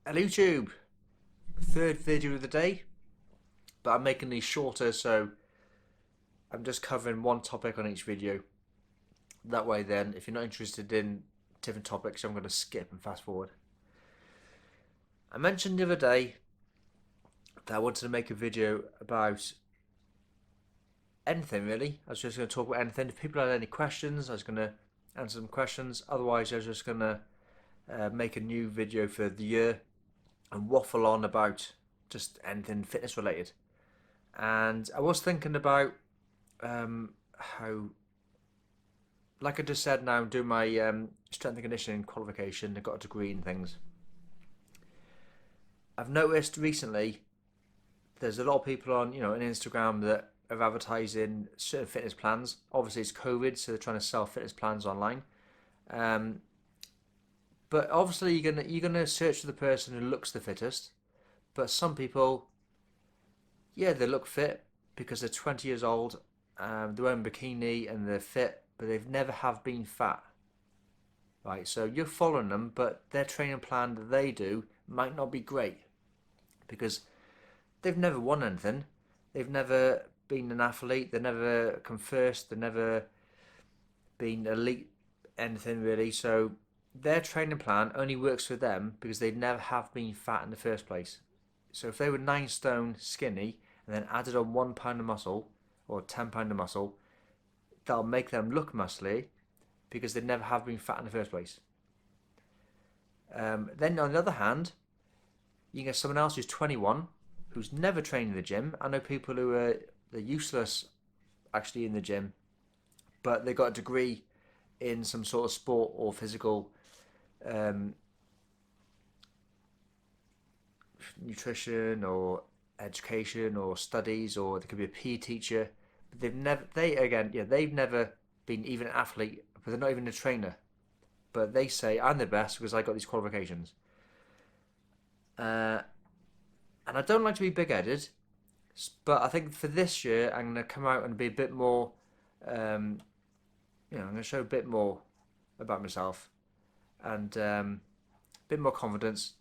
Hello YouTube, third video of the day, but I'm making these shorter so I'm just covering one topic on each video. That way then, if you're not interested in different topics, I'm going to skip and fast forward. I mentioned the other day that I wanted to make a video about anything really. I was just going to talk about anything. If people had any questions, I was going to answer some questions. Otherwise, I was just going to make a new video for the year and waffle on about just anything fitness related. And I was thinking about how, like I just said, now I'm doing my strength and conditioning qualification. I got a degree in things. I've noticed recently there's a lot of people on Instagram that are advertising certain fitness plans. Obviously, it's COVID, so they're trying to sell fitness plans online. Um, but obviously, you're gonna search for the person who looks the fittest. But some people, yeah, they look fit because they're 20 years old, they're wearing bikini and they're fit, but they've never have been fat, right? So you're following them, but their training plan that they do might not be great because they've never won anything. They've never been an athlete. They've never come first. They've never been elite anything really. So their training plan only works for them because they never have been fat in the first place. So if they were 9 stone skinny and then added on 1 pound of muscle or 10 pound of muscle, that'll make them look muscly because they never have been fat in the first place. Then on the other hand, you can get someone else who's 21, who's never trained in the gym. I know people who are they're useless actually in the gym, but they got a degree in some sort of sport or physical um, nutrition or education or studies, or they could be a PE teacher. But they've never been even an athlete, but they're not even a trainer. But they say I'm the best because I got these qualifications. Uh, and I don't like to be big-headed, but I think for this year I'm going to come out and be a bit more. Um, I'm going to show a bit more about myself and a bit more confidence.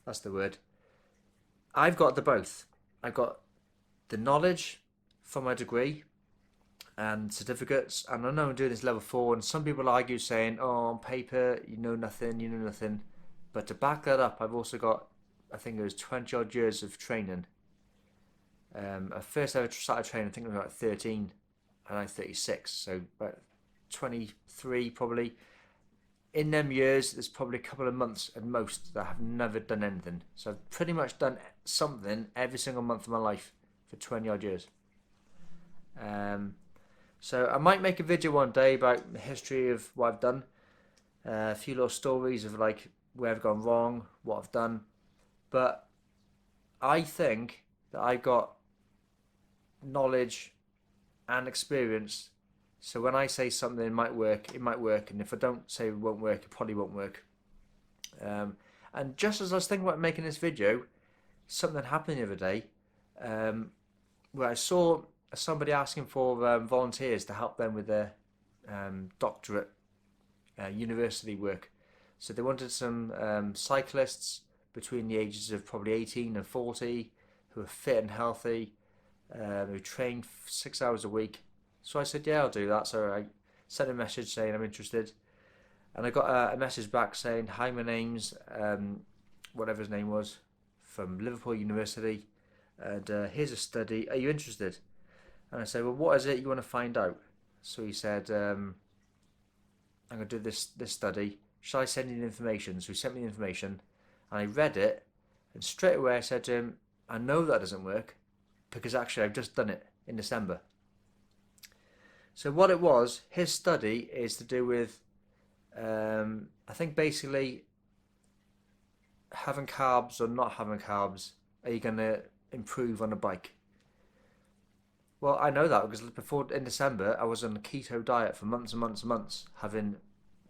That's the word. I've got the both. I've got the knowledge from my degree and certificates, and I know I'm doing this level 4. And some people argue saying, "Oh, on paper, you know nothing, you know nothing." But to back that up, I've also got, I think it was 20 odd years of training. I first ever started training, I think I was about 13, and I'm 36, so about 23 probably. In them years, there's probably a couple of months at most that I've never done anything. So I've pretty much done something every single month of my life for 20 odd years. Um, so I might make a video one day about the history of what I've done, a few little stories of like where I've gone wrong, what I've done. But I think that I got knowledge and experience. So when I say something might work, it might work, and if I don't say it won't work, it probably won't work. And just as I was thinking about making this video, something happened the other day where I saw somebody asking for volunteers to help them with their doctorate university work. So they wanted some cyclists between the ages of probably 18 and 40 who are fit and healthy, who train 6 hours a week. So I said, yeah, I'll do that. So I sent a message saying I'm interested. And I got a message back saying, hi, my name's whatever his name was, from Liverpool University. And here's a study. Are you interested? And I said, well, what is it you want to find out? So he said, I'm going to do this study. Shall I send you the information? So he sent me the information. And I read it. And straight away I said to him, I know that doesn't work because actually I've just done it in December. So what it was, his study is to do with, I think basically having carbs or not having carbs. Are you going to improve on a bike? Well, I know that because before in December I was on a keto diet for months and months and months, having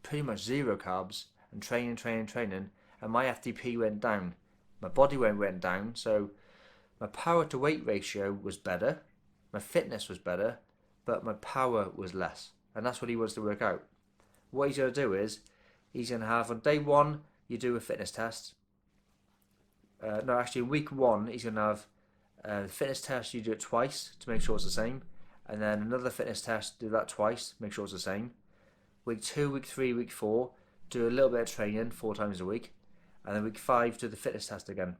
pretty much zero carbs and training, and my FTP went down. My body weight went down, so my power to weight ratio was better, my fitness was better, but my power was less. And that's what he wants to work out. What he's going to do is, he's going to have on day 1, you do a fitness test. No, actually, in week 1, he's going to have the fitness test. You do it twice to make sure it's the same, and then another fitness test. Do that twice, make sure it's the same. Week 2, week 3, week 4, do a little bit of training 4 times a week, and then week 5, do the fitness test again.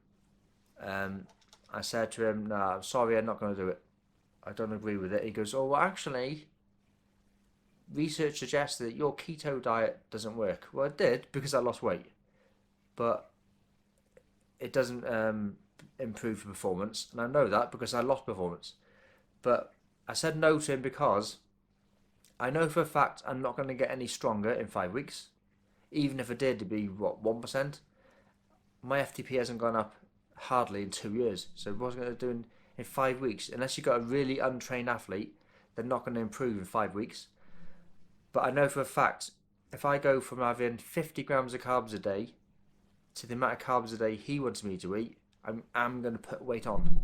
I said to him, "Nah, I'm sorry, I'm not going to do it. I don't agree with it." He goes, "Oh, well, actually, research suggests that your keto diet doesn't work." Well, it did because I lost weight, but it doesn't improve performance, and I know that because I lost performance. But I said no to him because I know for a fact I'm not going to get any stronger in 5 weeks. Even if I did, it'd be what, 1%. My FTP hasn't gone up hardly in 2 years, so what's it going to do in 5 weeks? Unless you've got a really untrained athlete, they're not going to improve in 5 weeks. But I know for a fact if I go from having 50 grams of carbs a day to the amount of carbs a day he wants me to eat, I'm going to put weight on.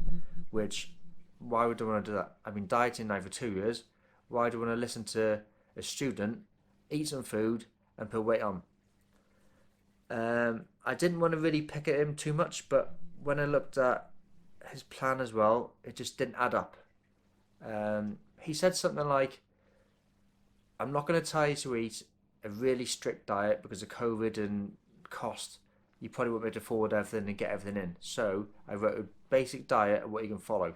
Which, why would I want to do that? I've been dieting now for 2 years. Why do I want to listen to a student eat some food and put weight on? I didn't want to really pick at him too much, but when I looked at his plan as well, it just didn't add up. He said something like, "I'm not going to tell you to eat a really strict diet because of COVID and cost. You probably won't be able to afford everything and get everything in. So I wrote a basic diet of what you can follow."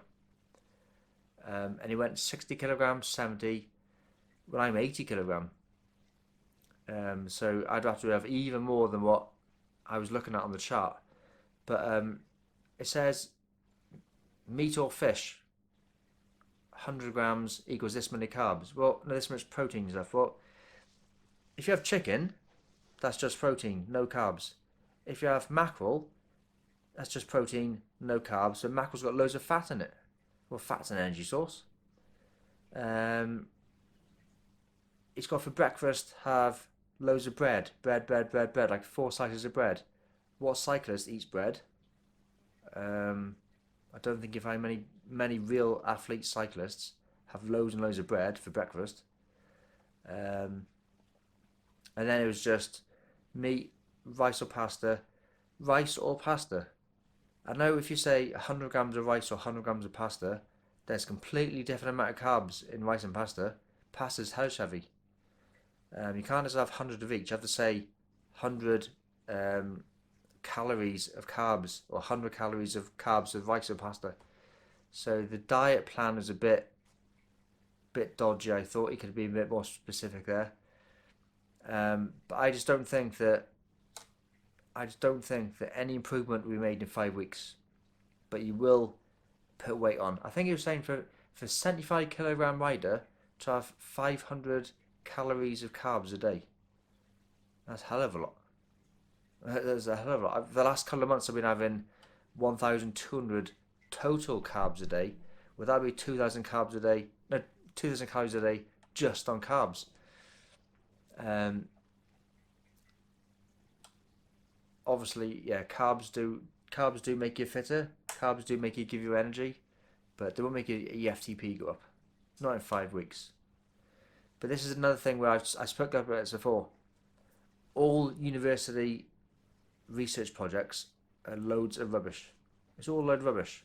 And he went 60 kilograms, 70. Well, I'm 80 kilogram. So I'd have to have even more than what I was looking at on the chart. But it says meat or fish, 100 grams equals this many carbs. Well, no, this much protein stuff. Well, if you have chicken, that's just protein, no carbs. If you have mackerel, that's just protein, no carbs. So mackerel's got loads of fat in it. Well, fat's an energy source. It's got for breakfast have loads of bread, like 4 slices of bread. What cyclist eats bread? I don't think you find many real athlete cyclists have loads and loads of bread for breakfast. And then it was just meat, rice or pasta, rice or pasta. I know if you say 100 grams of rice or 100 grams of pasta, there's completely different amount of carbs in rice and pasta. Pasta's house heavy. You can't just have 100 of each. You have to say 100 calories of carbs or 100 calories of carbs of rice or pasta. So the diet plan was a bit dodgy. I thought he could be a bit more specific there. But I just don't think that any improvement will be made in 5 weeks. But you will put weight on. I think he was saying for 75 kilogram rider to have 500 calories of carbs a day. That's a hell of a lot. That's a hell of a lot. The last couple of months I've been having 1,200 total carbs a day. Would that be 2,000 carbs a day? No, 2,000 calories a day just on carbs. Obviously, yeah, carbs do make you fitter. Carbs do make you give you energy, but they won't make your FTP go up. Not in 5 weeks. But this is another thing where I spoke about this before. All university research projects are loads of rubbish. It's all load of rubbish.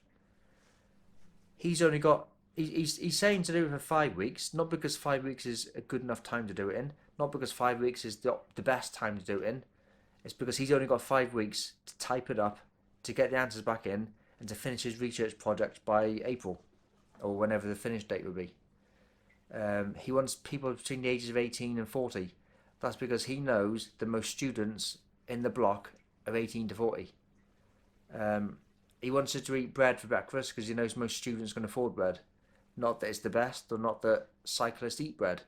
He's only got. He's saying to do it for 5 weeks, not because 5 weeks is a good enough time to do it in, not because 5 weeks is the best time to do it in. It's because he's only got 5 weeks to type it up, to get the answers back in, and to finish his research project by April, or whenever the finish date will be. He wants people between the ages of 18 and 40. That's because he knows the most students in the block are 18 to 40. He wants us to eat bread for breakfast because he knows most students can afford bread. Not that it's the best, or not that cyclists eat bread.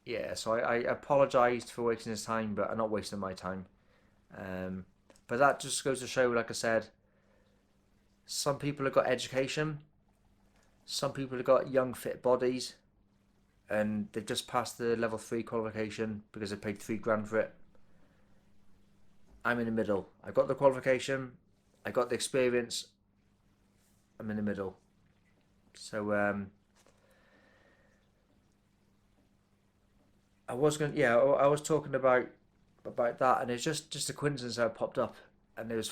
Yeah, so I apologised for wasting his time, but I'm not wasting my time. But that just goes to show, like I said, some people have got education, some people have got young fit bodies, and they've just passed the level 3 qualification because they paid £3,000 for it. I'm in the middle. I got the qualification, I got the experience, I'm in the middle. So I was talking about about that, and it's just a coincidence how it popped up, and it's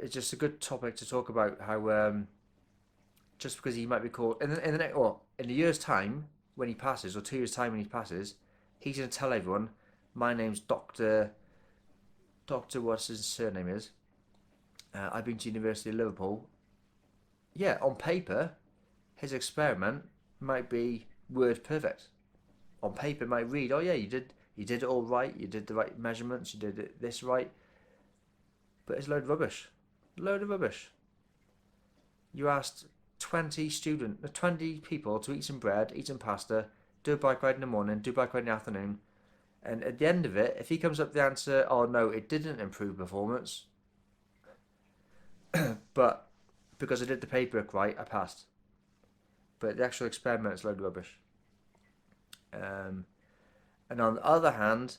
just a good topic to talk about how just because he might be called in the next or in a year's time when he passes, or 2 years time when he passes, he's gonna tell everyone, my name's Doctor what's his surname is. I've been to University of Liverpool. Yeah, on paper, his experiment might be word perfect. On paper, it might read, oh yeah, you did it all right. You did the right measurements. You did this right. But it's a load of rubbish. Load of rubbish. You asked 20 people to eat some bread, eat some pasta, do a bike ride in the morning, do a bike ride in the afternoon, and at the end of it, if he comes up with the answer, oh no, it didn't improve performance, but because I did the paperwork right, I passed. But the actual experiment is a load of rubbish. Um, and on the other hand,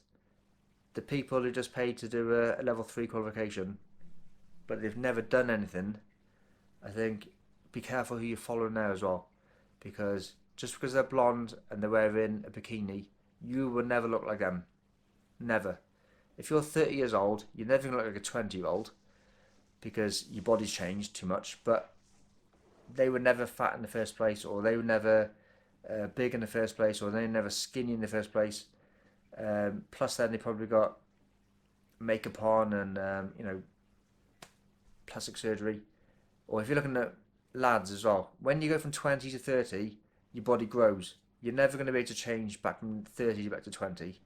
the people who just paid to do a level 3 qualification, but they've never done anything, I think be careful who you follow now as well. Because just because they're blonde and they're wearing a bikini, you will never look like them. Never. If you're 30 years old, you're never going to look like a 20-year-old because your body's changed too much, but they were never fat in the first place, or they were never big in the first place, or they were never skinny in the first place. Plus, then they probably got makeup on and plastic surgery. Or if you're looking at lads as well, when you go from 20 to 30, your body grows. You're never going to be able to change back from 30 back to 20.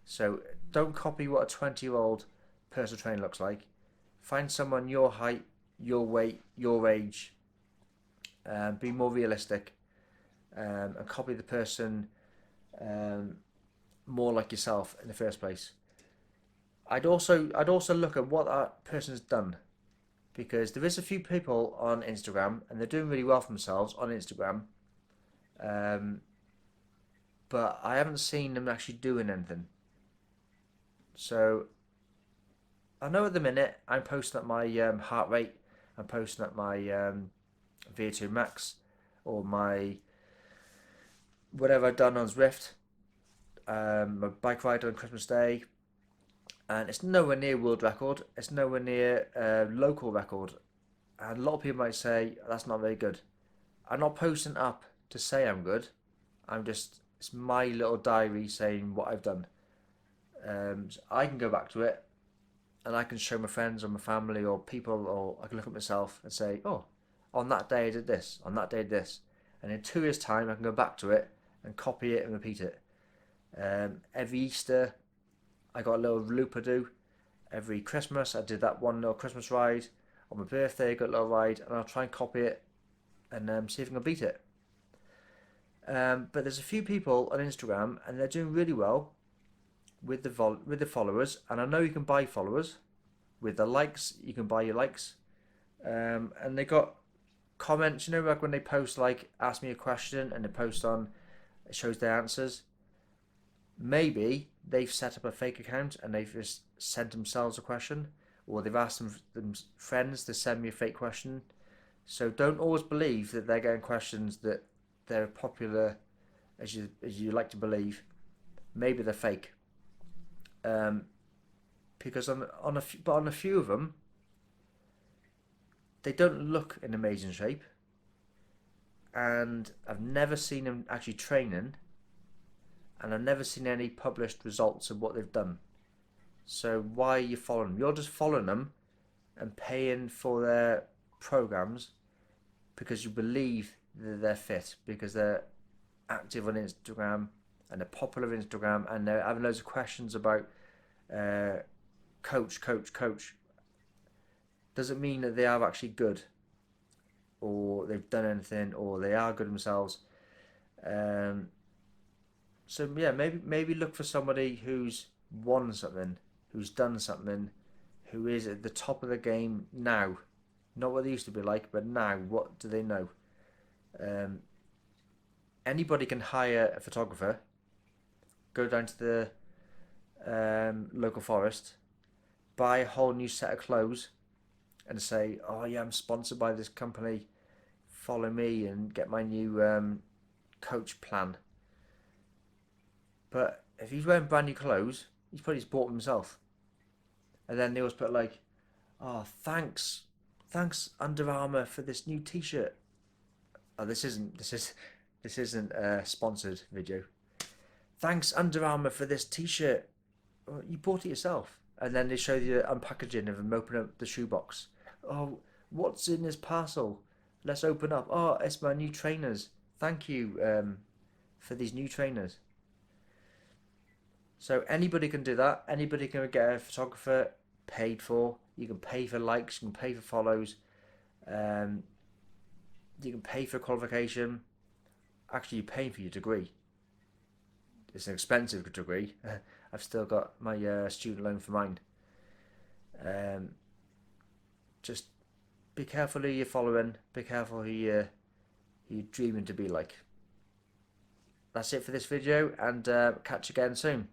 So don't copy what a 20-year-old personal trainer looks like. Find someone your height, your weight, your age. Be more realistic, and copy the person more like yourself in the first place. I'd also look at what that person's done, because there is a few people on Instagram and they're doing really well for themselves on Instagram, um, but I haven't seen them actually doing anything. So I know at the minute I'm posting at my heart rate, I'm posting at my VO2 max, or my whatever I've done on Zwift, my bike ride on Christmas Day, and it's nowhere near world record. It's nowhere near local record, and a lot of people might say that's not very good. I'm not posting up to say I'm good. It's my little diary saying what I've done. So I can go back to it and I can show my friends or my family or people, or I can look at myself and say, oh, on that day I did this, on that day I did this. And in 2 years' time, I can go back to it and copy it and repeat it. Every Easter, I got a little loop I do. Every Christmas, I did that one little Christmas ride. On my birthday, I got a little ride, and I'll try and copy it and see if I can beat it. But there's a few people on Instagram, and they're doing really well with the followers. And I know you can buy followers with the likes. You can buy your likes, and they got comments. You know, like when they post, like, ask me a question, and they post on, it shows their answers. Maybe they've set up a fake account and they've just sent themselves a question, or they've asked them friends to send me a fake question. So don't always believe that they're getting questions that they're popular as you like to believe. Maybe they're fake. Because on a few of them, they don't look in amazing shape, and I've never seen them actually training, and I've never seen any published results of what they've done. So why are you following them? You're just following them and paying for their programs because you believe that they're fit, because they're active on Instagram and they're popular on Instagram, and they're having loads of questions about coach. Doesn't mean that they are actually good, or they've done anything, or they are good themselves. So yeah, maybe look for somebody who's won something, who's done something, who is at the top of the game now. Not what they used to be like, but now, what do they know? Anybody can hire a photographer, go down to the local forest, buy a whole new set of clothes, and say, oh yeah, I'm sponsored by this company, follow me and get my new coach plan. But if he's wearing brand new clothes, he's probably just bought them himself. And then they always put like, oh, thanks Under Armour for this new T-shirt. Oh, this isn't a sponsored video. Thanks Under Armour for this T-shirt. Oh, you bought it yourself. And then they show you the unpackaging of them opening up the shoebox. Oh, what's in this parcel? Let's open up. Oh, it's my new trainers. Thank you for these new trainers. So anybody can do that. Anybody can get a photographer paid for. You can pay for likes. You can pay for follows. Um, you can pay for qualification. Actually, you're paying for your degree. It's an expensive degree. I've still got my student loan for mine. Um, just be careful who you're following. Be careful who you're dreaming to be like. That's it for this video, and catch you again soon.